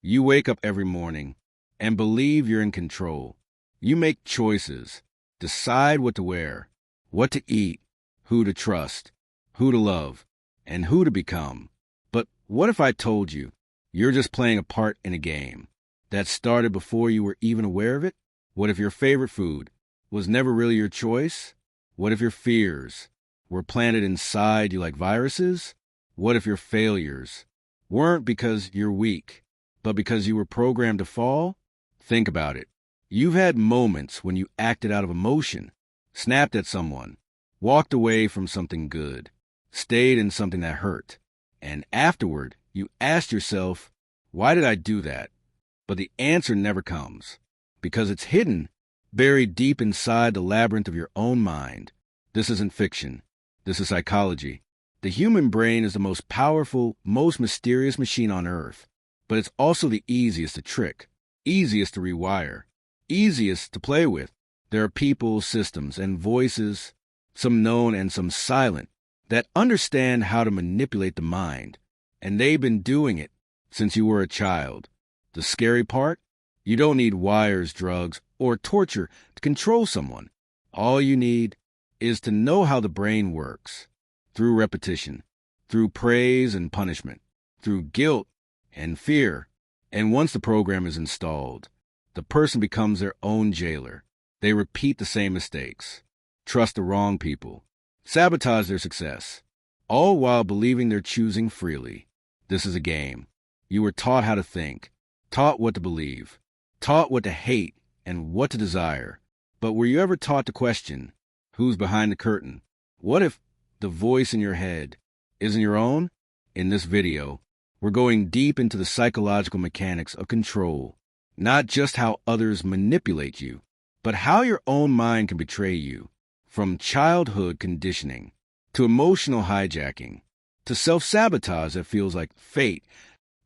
You wake up every morning and believe you're in control. You make choices, decide what to wear, what to eat, who to trust, who to love, and who to become. But what if I told you you're just playing a part in a game that started before you were even aware of it? What if your favorite food was never really your choice? What if your fears were planted inside you like viruses? What if your failures weren't because you're weak, but because you were programmed to fall? Think about it. You've had moments when you acted out of emotion, snapped at someone, walked away from something good, stayed in something that hurt, and afterward you asked yourself, why did I do that? But the answer never comes, because it's hidden, buried deep inside the labyrinth of your own mind. This isn't fiction. This is psychology. The human brain is the most powerful, most mysterious machine on Earth, but it's also the easiest to trick, easiest to rewire, easiest to play with. There are people, systems, and voices, some known and some silent, that understand how to manipulate the mind, and they've been doing it since you were a child. The scary part? You don't need wires, drugs, or torture to control someone. All you need is to know how the brain works, through repetition, through praise and punishment, through guilt and fear. And once the program is installed, the person becomes their own jailer. They repeat the same mistakes, trust the wrong people, sabotage their success, all while believing they're choosing freely. This is a game. You were taught how to think, taught what to believe, taught what to hate and what to desire. But were you ever taught to question who's behind the curtain? What if the voice in your head isn't your own? In this video, we're going deep into the psychological mechanics of control, not just how others manipulate you, but how your own mind can betray you. From childhood conditioning, to emotional hijacking, to self-sabotage that feels like fate,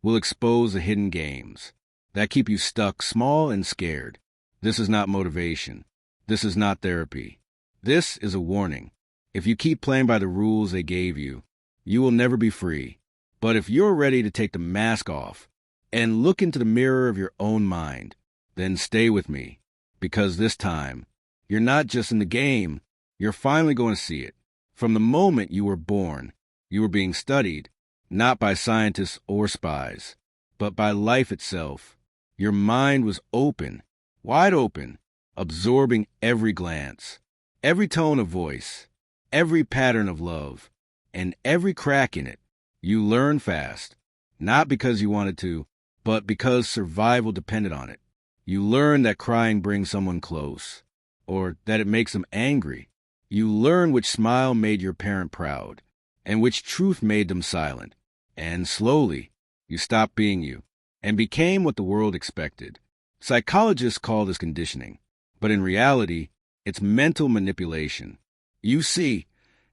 will expose the hidden games that keep you stuck, small and scared. This is not motivation. This is not therapy. This is a warning. If you keep playing by the rules they gave you, you will never be free. But if you're ready to take the mask off and look into the mirror of your own mind, then stay with me, because this time, you're not just in the game, you're finally going to see it. From the moment you were born, you were being studied, not by scientists or spies, but by life itself. Your mind was open, wide open, absorbing every glance, every tone of voice, every pattern of love, and every crack in it. You learn fast, not because you wanted to, but because survival depended on it. You learn that crying brings someone close, or that it makes them angry. You learn which smile made your parent proud, and which truth made them silent. And slowly, you stopped being you, and became what the world expected. Psychologists call this conditioning, but in reality, it's mental manipulation. You see,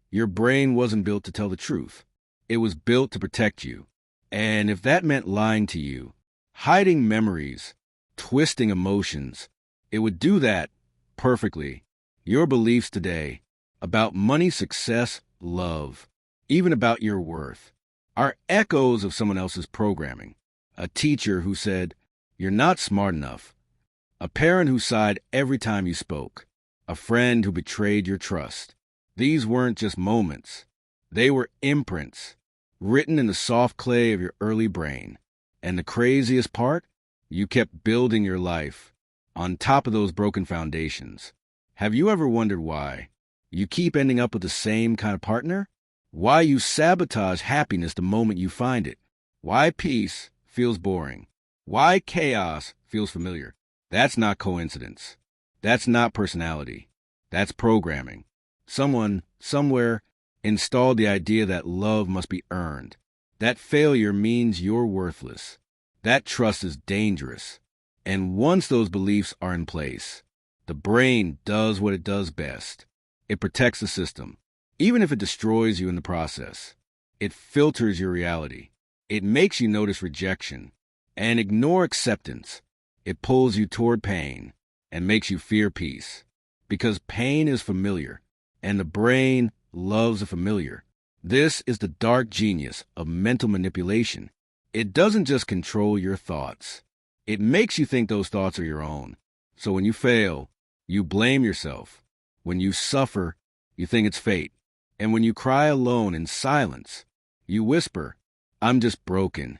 your brain wasn't built to tell the truth. It was built to protect you. And if that meant lying to you, hiding memories, twisting emotions, it would do that perfectly. Your beliefs today about money, success, love, even about your worth, are echoes of someone else's programming. A teacher who said, "You're not smart enough." A parent who sighed every time you spoke. A friend who betrayed your trust. These weren't just moments. They were imprints, written in the soft clay of your early brain. And the craziest part? You kept building your life on top of those broken foundations. Have you ever wondered why you keep ending up with the same kind of partner? Why you sabotage happiness the moment you find it? Why peace feels boring? Why chaos feels familiar? That's not coincidence. That's not personality. That's programming. Someone, somewhere, installed the idea that love must be earned, that failure means you're worthless, that trust is dangerous. And once those beliefs are in place, the brain does what it does best. It protects the system, even if it destroys you in the process. It filters your reality. It makes you notice rejection and ignore acceptance. It pulls you toward pain and makes you fear peace, because pain is familiar, and the brain loves the familiar. This is the dark genius of mental manipulation. It doesn't just control your thoughts. It makes you think those thoughts are your own. So when you fail, you blame yourself. When you suffer, you think it's fate. And when you cry alone in silence, you whisper, I'm just broken.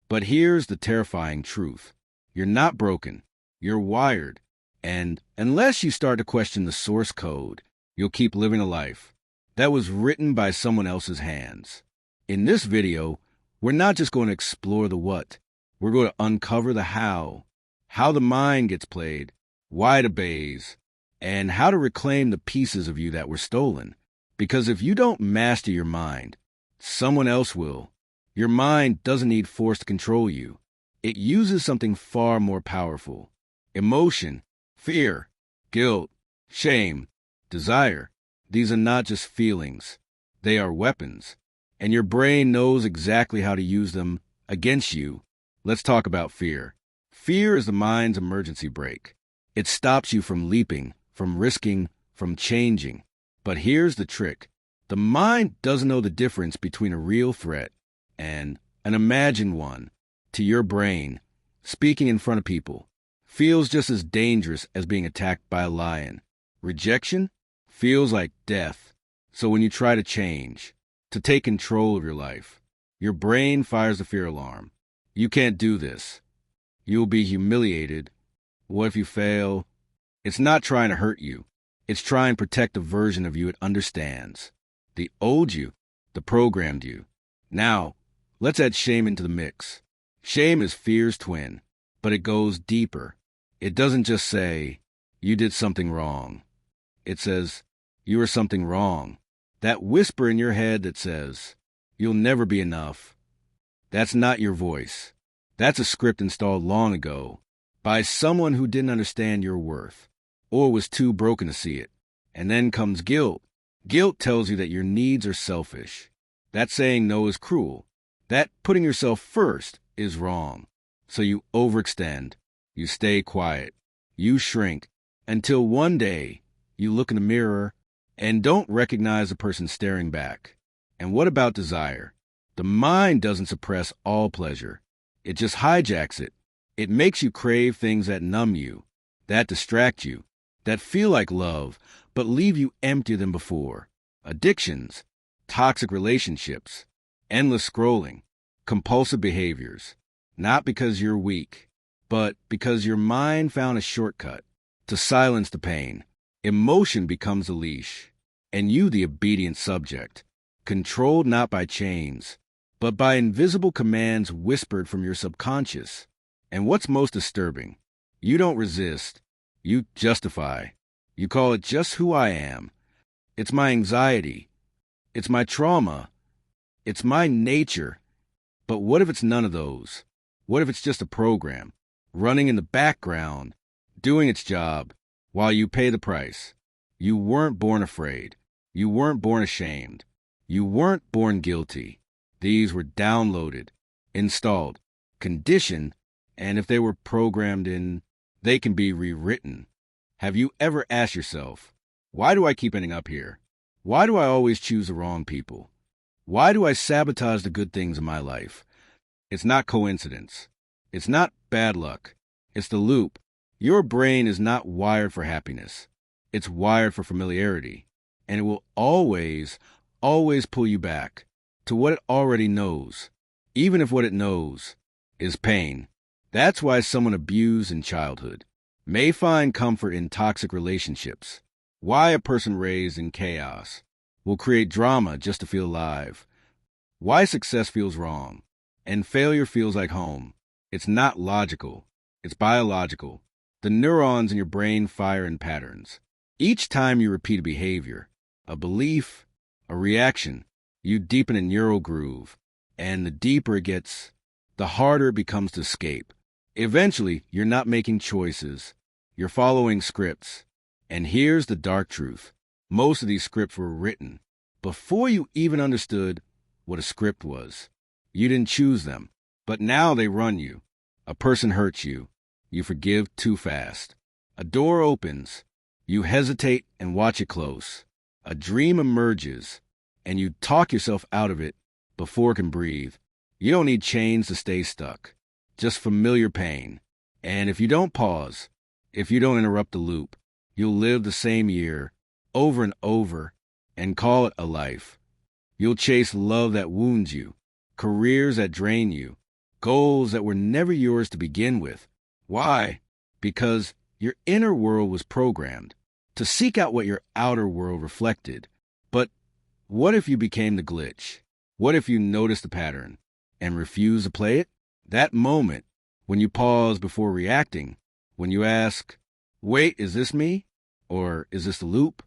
But here's the terrifying truth. You're not broken. You're wired. And unless you start to question the source code, you'll keep living a life that was written by someone else's hands. In this video, we're not just going to explore the what. We're going to uncover the how the mind gets played, why it obeys, and how to reclaim the pieces of you that were stolen. Because if you don't master your mind, someone else will. Your mind doesn't need force to control you. It uses something far more powerful. Emotion, fear, guilt, shame, desire. These are not just feelings. They are weapons. And your brain knows exactly how to use them against you. Let's talk about fear. Fear is the mind's emergency brake. It stops you from leaping, from risking, from changing. But here's the trick. The mind doesn't know the difference between a real threat and an imagined one. To your brain, speaking in front of people feels just as dangerous as being attacked by a lion. Rejection feels like death. So when you try to change, to take control of your life, your brain fires the fear alarm. You can't do this. You'll be humiliated. What if you fail? It's not trying to hurt you. It's trying to protect the version of you it understands. The old you, the programmed you. Now, let's add shame into the mix. Shame is fear's twin, but it goes deeper. It doesn't just say, you did something wrong. It says, you are something wrong. That whisper in your head that says, you'll never be enough. That's not your voice. That's a script installed long ago by someone who didn't understand your worth or was too broken to see it. And then comes guilt. Guilt tells you that your needs are selfish. That saying no is cruel. That putting yourself first is wrong. So you overextend. You stay quiet. You shrink until one day you look in the mirror and don't recognize the person staring back. And what about desire? The mind doesn't suppress all pleasure. It just hijacks it. It makes you crave things that numb you, that distract you, that feel like love, but leave you emptier than before. Addictions, toxic relationships, endless scrolling, compulsive behaviors. Not because you're weak, but because your mind found a shortcut to silence the pain. Emotion becomes the leash, and you the obedient subject, controlled not by chains, but by invisible commands whispered from your subconscious. And what's most disturbing, you don't resist, you justify. You call it just who I am. It's my anxiety. It's my trauma. It's my nature. But what if it's none of those? What if it's just a program, running in the background, doing its job, while you pay the price? You weren't born afraid. You weren't born ashamed. You weren't born guilty. These were downloaded, installed, conditioned, and if they were programmed in, they can be rewritten. Have you ever asked yourself, why do I keep ending up here? Why do I always choose the wrong people? Why do I sabotage the good things in my life? It's not coincidence. It's not bad luck. It's the loop. Your brain is not wired for happiness. It's wired for familiarity. And it will always pull you back to what it already knows, even if what it knows is pain. That's why someone abused in childhood may find comfort in toxic relationships. Why a person raised in chaos will create drama just to feel alive. Why success feels wrong and failure feels like home. It's not logical. It's biological. The neurons in your brain fire in patterns. Each time you repeat a behavior, a belief, a reaction, you deepen a neural groove. And the deeper it gets, the harder it becomes to escape. Eventually, you're not making choices. You're following scripts. And here's the dark truth. Most of these scripts were written before you even understood what a script was. You didn't choose them, but now they run you. A person hurts you. You forgive too fast. A door opens. You hesitate and watch it close. A dream emerges, and you talk yourself out of it before it can breathe. You don't need chains to stay stuck, just familiar pain. And if you don't pause, if you don't interrupt the loop, you'll live the same year over and over and call it a life. You'll chase love that wounds you, careers that drain you, goals that were never yours to begin with. Why? Because your inner world was programmed to seek out what your outer world reflected. But what if you became the glitch? What if you noticed the pattern and refused to play it? That moment, when you pause before reacting, when you ask, wait, is this me? Or is this the loop?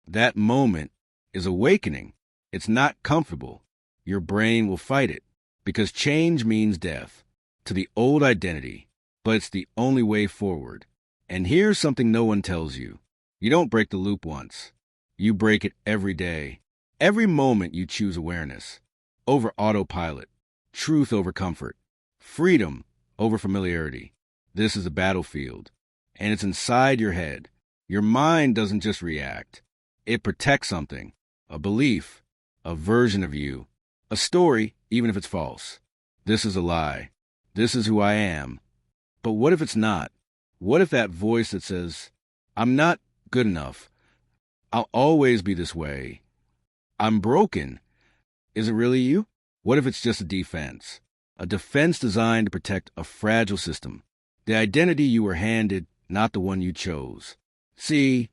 That moment is awakening. It's not comfortable. Your brain will fight it because change means death to the old identity, but it's the only way forward. And here's something no one tells you. You don't break the loop once. You break it every day. Every moment you choose awareness over autopilot, truth over comfort, freedom over familiarity. This is a battlefield, and it's inside your head. Your mind doesn't just react. It protects something, a belief, a version of you, a story, even if it's false. This is a lie. This is who I am. But what if it's not? What if that voice that says, I'm not good enough, I'll always be this way, I'm broken, isn't really you? What if it's just a defense? A defense designed to protect a fragile system, the identity you were handed, not the one you chose. See,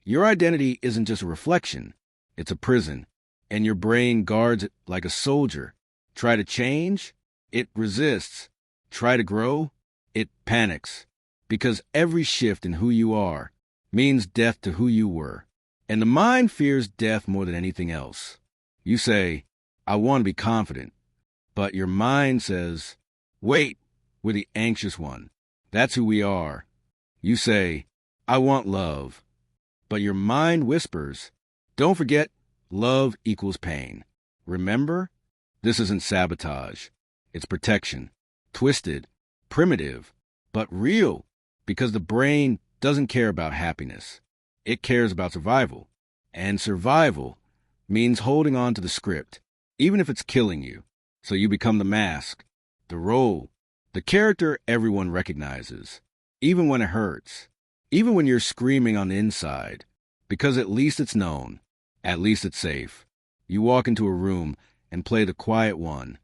your identity isn't just a reflection, it's a prison, and your brain guards it like a soldier. Try to change, it resists. Try to grow, it panics. Because every shift in who you are means death to who you were. And the mind fears death more than anything else. You say, I want to be confident. But your mind says, wait, we're the anxious one. That's who we are. You say, I want love. But your mind whispers, don't forget, love equals pain. Remember, this isn't sabotage. It's protection. Twisted, primitive, but real. Because the brain doesn't care about happiness. It cares about survival. And survival means holding on to the script, even if it's killing you. So you become the mask, the role, the character everyone recognizes, even when it hurts, even when you're screaming on the inside, because at least it's known, at least it's safe. You walk into a room and play the quiet one.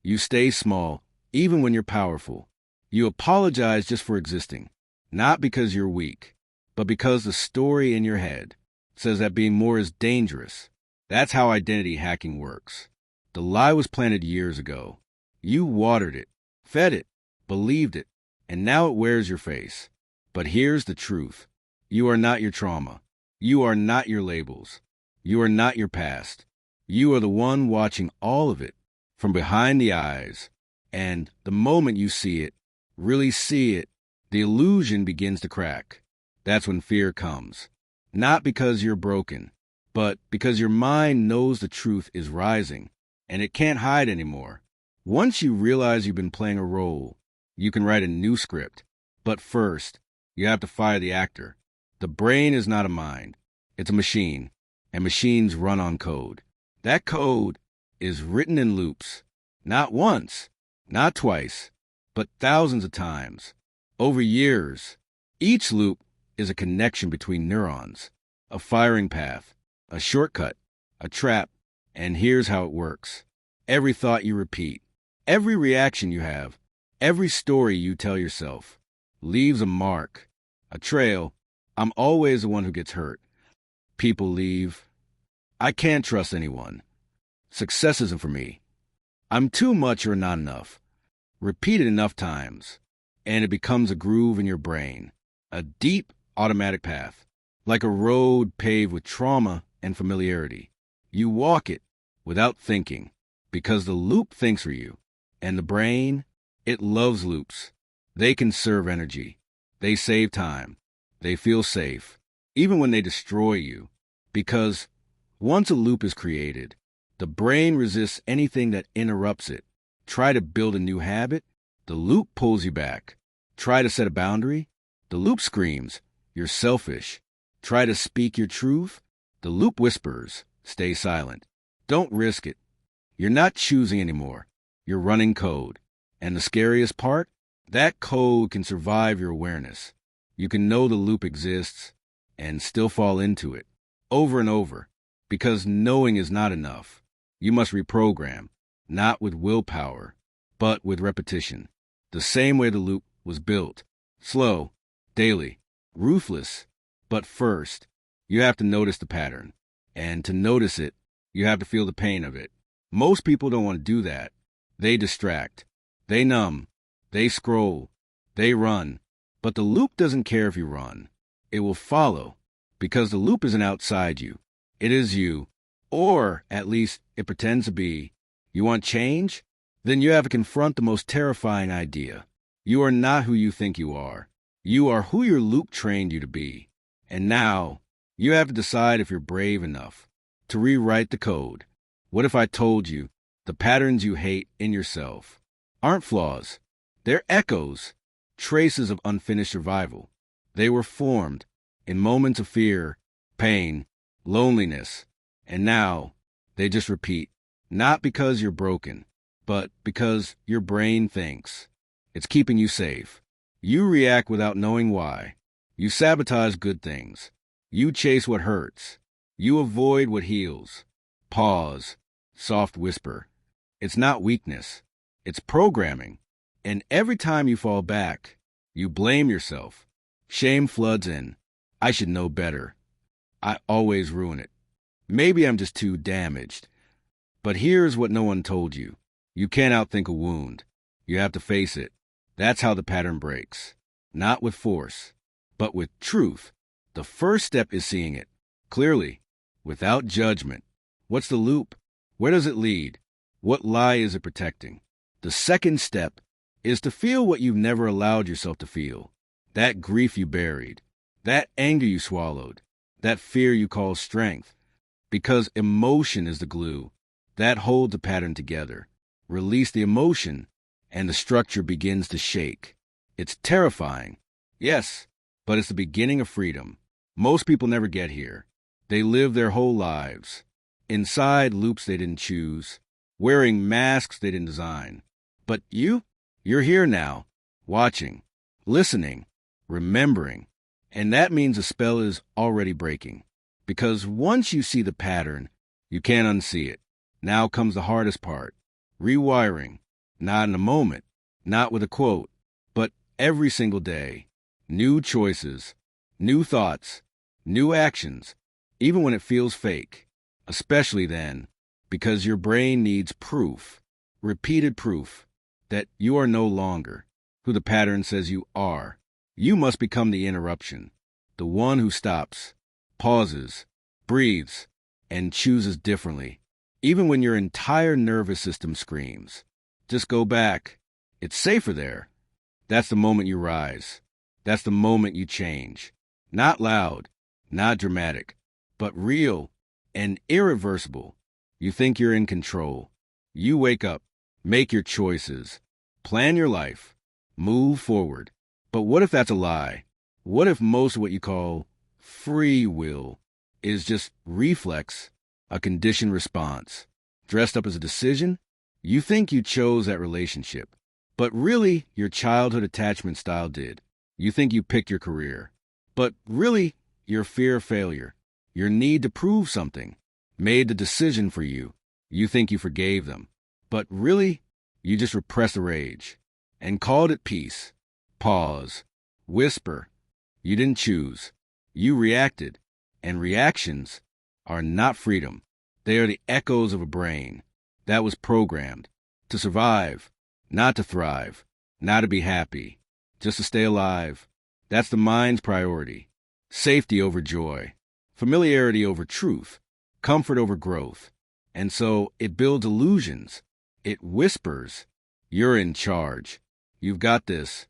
You stay small, even when you're powerful. You apologize just for existing, not because you're weak, but because the story in your head says that being more is dangerous. That's how identity hacking works. The lie was planted years ago. You watered it, fed it, believed it, and now it wears your face. But here's the truth. You are not your trauma. You are not your labels. You are not your past. You are the one watching all of it from behind the eyes. And the moment you see it, really see it, the illusion begins to crack. That's when fear comes. Not because you're broken, but because your mind knows the truth is rising, and it can't hide anymore. Once you realize you've been playing a role, you can write a new script. But first, you have to fire the actor. The brain is not a mind. It's a machine, and machines run on code. That code is written in loops. Not once, not twice, but thousands of times, over years. Each loop is a connection between neurons, a firing path, a shortcut, a trap, and here's how it works. Every thought you repeat, every reaction you have, every story you tell yourself leaves a mark, a trail. I'm always the one who gets hurt. People leave. I can't trust anyone. Success isn't for me. I'm too much or not enough. Repeat it enough times, and it becomes a groove in your brain, a deep automatic path, like a road paved with trauma and familiarity. You walk it without thinking, because the loop thinks for you. And the brain, it loves loops. They conserve energy. They save time. They feel safe, even when they destroy you. Because once a loop is created, the brain resists anything that interrupts it. Try to build a new habit, the loop pulls you back. Try to set a boundary, the loop screams, you're selfish. Try to speak your truth, the loop whispers, stay silent. Don't risk it. You're not choosing anymore. You're running code. And the scariest part? That code can survive your awareness. You can know the loop exists and still fall into it over and over because knowing is not enough. You must reprogram, not with willpower, but with repetition. The same way the loop was built. Slow, daily, ruthless. But first, you have to notice the pattern. And to notice it, you have to feel the pain of it. Most people don't want to do that. They distract. They numb. They scroll. They run. But the loop doesn't care if you run. It will follow because the loop isn't outside you. It is you. Or, at least, it pretends to be. You want change? Then you have to confront the most terrifying idea. You are not who you think you are. You are who your loop trained you to be. And now, you have to decide if you're brave enough to rewrite the code. What if I told you the patterns you hate in yourself aren't flaws? They're echoes, traces of unfinished survival. They were formed in moments of fear, pain, loneliness, and now they just repeat, not because you're broken, but because your brain thinks. It's keeping you safe. You react without knowing why. You sabotage good things. You chase what hurts. You avoid what heals. Pause. Soft whisper. It's not weakness. It's programming. And every time you fall back, you blame yourself. Shame floods in. I should know better. I always ruin it. Maybe I'm just too damaged. But here's what no one told you. You can't outthink a wound. You have to face it. That's how the pattern breaks. Not with force, but with truth. The first step is seeing it clearly, without judgment. What's the loop? Where does it lead? What lie is it protecting? The second step is to feel what you've never allowed yourself to feel. That grief you buried, that anger you swallowed, that fear you call strength. Because emotion is the glue that holds the pattern together. Release the emotion, and the structure begins to shake. It's terrifying, yes, but it's the beginning of freedom. Most people never get here. They live their whole lives inside loops they didn't choose, wearing masks they didn't design. But you're here now, watching, listening, remembering. And that means the spell is already breaking. Because once you see the pattern, you can't unsee it. Now comes the hardest part. Rewiring. Not in a moment, not with a quote, but every single day. New choices, new thoughts, new actions, even when it feels fake. Especially then, because your brain needs proof, repeated proof, that you are no longer who the pattern says you are. You must become the interruption, the one who stops, pauses, breathes, and chooses differently, even when your entire nervous system screams. Just go back. It's safer there. That's the moment you rise. That's the moment you change. Not loud, not dramatic, but real and irreversible. You think you're in control. You wake up, make your choices, plan your life, move forward. But what if that's a lie? What if most of what you call free will is just reflex, a conditioned response, dressed up as a decision? You think you chose that relationship, but really your childhood attachment style did. You think you picked your career, but really your fear of failure, your need to prove something, made the decision for you. You think you forgave them, but really you just repressed the rage and called it peace. Pause, whisper. You didn't choose. You reacted, and reactions are not freedom. They are the echoes of a brain that was programmed to survive, not to thrive, not to be happy, just to stay alive. That's the mind's priority. Safety over joy, familiarity over truth, comfort over growth. And so it builds illusions. It whispers, you're in charge. You've got this,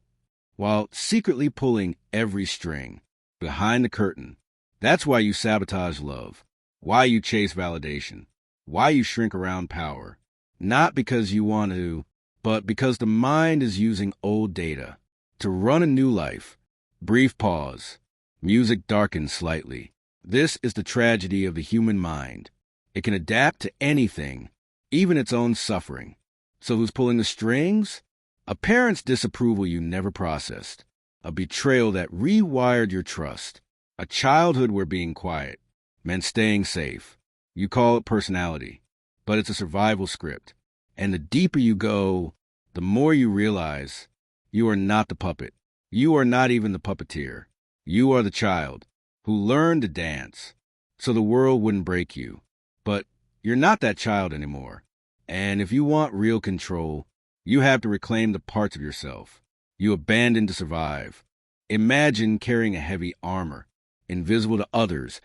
while secretly pulling every string behind the curtain. That's why you sabotage love, why you chase validation, why you shrink around power. Not because you want to, but because the mind is using old data to run a new life. Brief pause. Music darkens slightly. This is the tragedy of the human mind. It can adapt to anything, even its own suffering. So who's pulling the strings? A parent's disapproval you never processed. A betrayal that rewired your trust. A childhood where being quiet meant staying safe. You call it personality, but it's a survival script. And the deeper you go, the more you realize you are not the puppet. You are not even the puppeteer. You are the child who learned to dance so the world wouldn't break you. But you're not that child anymore. And if you want real control, you have to reclaim the parts of yourself you abandoned to survive. Imagine carrying a heavy armor, invisible to others,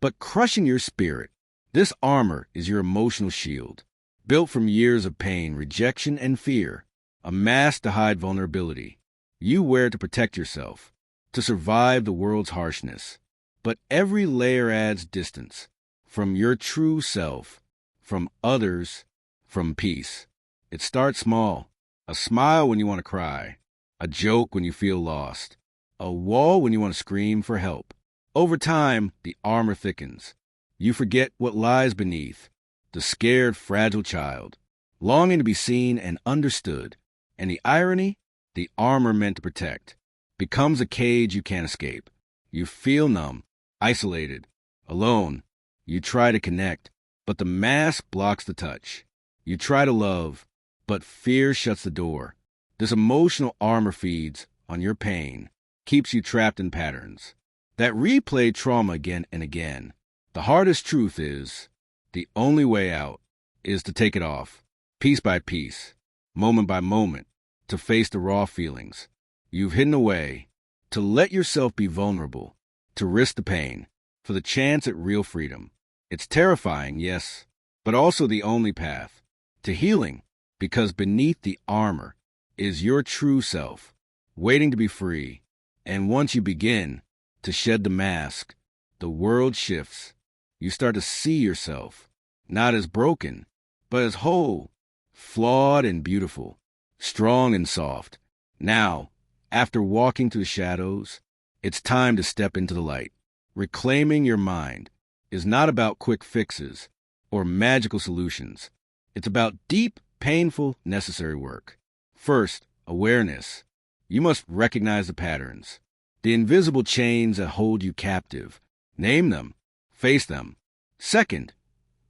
but crushing your spirit. This armor is your emotional shield, built from years of pain, rejection, and fear, a mask to hide vulnerability. You wear it to protect yourself, to survive the world's harshness. But every layer adds distance, from your true self, from others, from peace. It starts small, a smile when you want to cry, a joke when you feel lost, a wall when you want to scream for help. Over time, the armor thickens. You forget what lies beneath, the scared, fragile child, longing to be seen and understood. And the irony, the armor meant to protect, becomes a cage you can't escape. You feel numb, isolated, alone. You try to connect, but the mask blocks the touch. You try to love, but fear shuts the door. This emotional armor feeds on your pain, keeps you trapped in patterns that replay trauma again and again. The hardest truth is, the only way out is to take it off, piece by piece, moment by moment, to face the raw feelings you've hidden away, to let yourself be vulnerable, to risk the pain, for the chance at real freedom. It's terrifying, yes, but also the only path to healing, because beneath the armor is your true self, waiting to be free. And once you begin to shed the mask, the world shifts. You start to see yourself, not as broken, but as whole, flawed and beautiful, strong and soft. Now, after walking through the shadows, it's time to step into the light. Reclaiming your mind is not about quick fixes or magical solutions. It's about deep, painful, necessary work. First, awareness. You must recognize the patterns, the invisible chains that hold you captive. Name them. Face them. Second,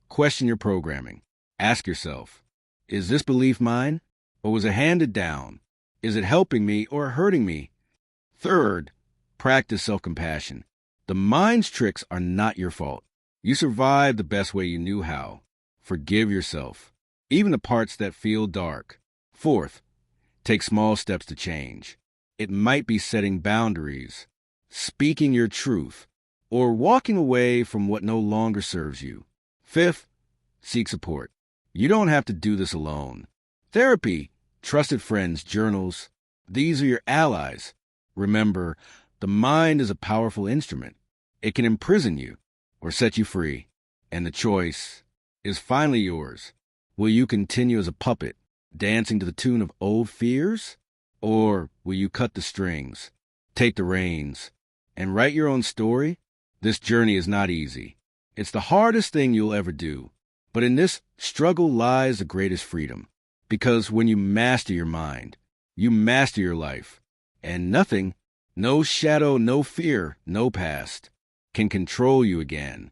question your programming. Ask yourself, is this belief mine, or was it handed down? Is it helping me or hurting me? Third, practice self-compassion. The mind's tricks are not your fault. You survived the best way you knew how. Forgive yourself, even the parts that feel dark. Fourth, take small steps to change. It might be setting boundaries, speaking your truth, or walking away from what no longer serves you. Fifth, seek support. You don't have to do this alone. Therapy, trusted friends, journals, these are your allies. Remember, the mind is a powerful instrument. It can imprison you or set you free, and the choice is finally yours. Will you continue as a puppet, dancing to the tune of old fears? Or will you cut the strings, take the reins, and write your own story? This journey is not easy. It's the hardest thing you'll ever do. But in this struggle lies the greatest freedom. Because when you master your mind, you master your life. And nothing, no shadow, no fear, no past, can control you again.